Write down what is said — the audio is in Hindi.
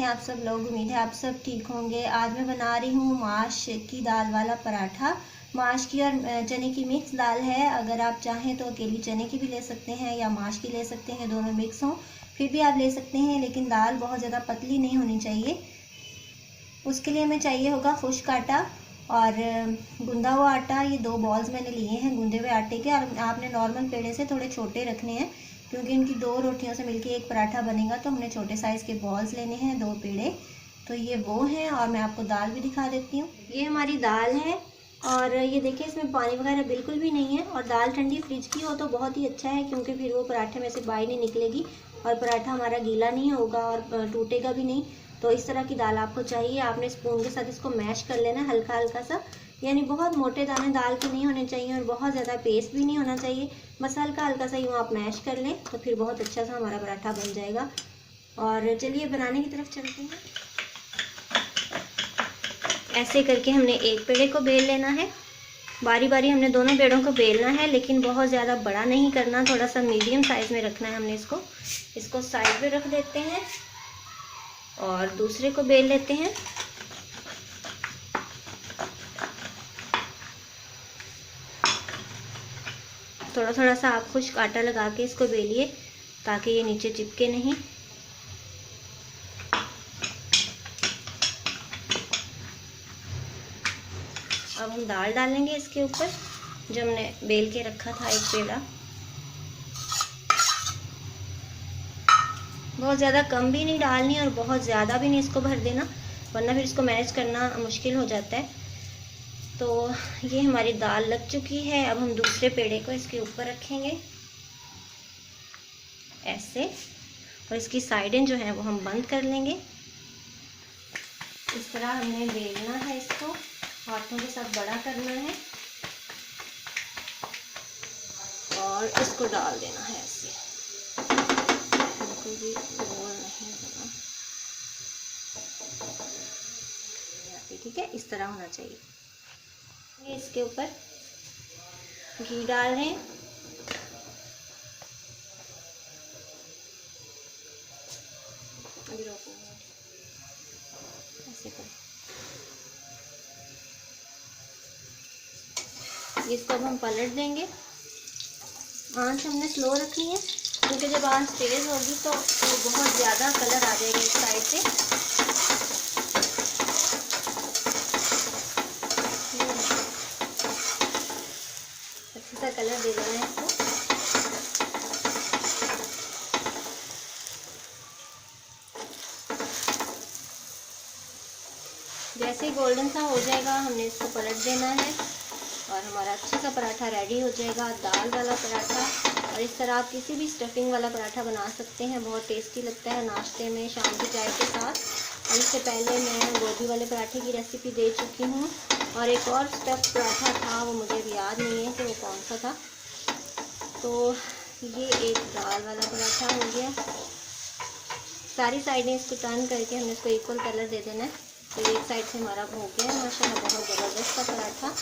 हैं आप सब लोग? उम्मीद है आप सब ठीक होंगे। आज मैं बना रही हूँ माश की दाल वाला पराठा। माश की और चने की मिक्स दाल है। अगर आप चाहें तो अकेली चने की भी ले सकते हैं या माश की ले सकते हैं, दोनों मिक्स हों फिर भी आप ले सकते हैं, लेकिन दाल बहुत ज़्यादा पतली नहीं होनी चाहिए। उसके लिए हमें चाहिए होगा खुश्क आटा और गूंदा हुआ आटा। ये 2 बॉल्स मैंने लिए हैं गूंदे हुए आटे के, और आपने नॉर्मल पेड़े से थोड़े छोटे रखने हैं क्योंकि इनकी 2 रोटियों से मिलके एक पराठा बनेगा, तो हमने छोटे साइज़ के बॉल्स लेने हैं 2 पेड़े। तो ये वो हैं, और मैं आपको दाल भी दिखा देती हूँ। ये हमारी दाल है और ये देखिए इसमें पानी वगैरह बिल्कुल भी नहीं है, और दाल ठंडी फ्रिज की हो तो बहुत ही अच्छा है क्योंकि फिर वो पराठे में से बाई नहीं निकलेगी और पराठा हमारा गीला नहीं होगा और टूटेगा भी नहीं। तो इस तरह की दाल आपको चाहिए। आपने स्पून के साथ इसको मैश कर लेना हल्का हल्का सा, यानी बहुत मोटे दाने दाल के नहीं होने चाहिए और बहुत ज़्यादा पेस्ट भी नहीं होना चाहिए। बस हल्का हल्का सा यूँ आप मैश कर लें तो फिर बहुत अच्छा सा हमारा पराठा बन जाएगा। और चलिए बनाने की तरफ चलते हैं। ऐसे करके हमने एक पेड़े को बेल लेना है। बारी बारी हमने दोनों पेड़ों को बेलना है, लेकिन बहुत ज़्यादा बड़ा नहीं करना, थोड़ा सा मीडियम साइज़ में रखना है हमने इसको साइड पे रख देते हैं और दूसरे को बेल लेते हैं। थोड़ा थोड़ा सा आप खुश्क आटा लगा के इसको बेलिए ताकि ये नीचे चिपके नहीं। अब हम दाल डालेंगे इसके ऊपर जो हमने बेल के रखा था एक पेड़ा। बहुत ज़्यादा कम भी नहीं डालनी और बहुत ज़्यादा भी नहीं इसको भर देना, वरना फिर इसको मैनेज करना मुश्किल हो जाता है। तो ये हमारी दाल लग चुकी है। अब हम दूसरे पेड़े को इसके ऊपर रखेंगे ऐसे, और इसकी साइडें जो हैं वो हम बंद कर लेंगे। इस तरह हमने बेलना है, इसको हाथों के साथ बड़ा करना है और इसको डाल देना है ऐसे, बिल्कुल भी गोल नहीं होना। ठीक है, इस तरह होना चाहिए। इसके ऊपर घी डाल रहे हैं। ऐसे कर इसको अब हम पलट देंगे। आंच हमने स्लो रखनी है क्योंकि जब आंच तेज़ होगी तो बहुत ज़्यादा कलर आ जाएगा इस साइड से। अच्छे सा कलर दे देना है इसको। जैसे ही गोल्डन सा हो जाएगा हमने इसको पलट देना है और हमारा अच्छा सा पराठा रेडी हो जाएगा, दाल वाला पराठा। और इस तरह आप किसी भी स्टफिंग वाला पराठा बना सकते हैं, बहुत टेस्टी लगता है नाश्ते में, शाम की चाय के साथ। और इससे पहले मैं गोभी वाले पराठे की रेसिपी दे चुकी हूँ, और एक और स्टफ पराठा था, वो मुझे भी याद नहीं है कि वो कौन सा था। तो ये एक दाल वाला पराठा हो गया। सारी साइडें इसको टर्न करके हमने इसको इक्वल कलर दे देना है। तो एक साइड से हमारा हो गया है माशाल्लाह, बहुत ज़बरदस्त सा पराठा।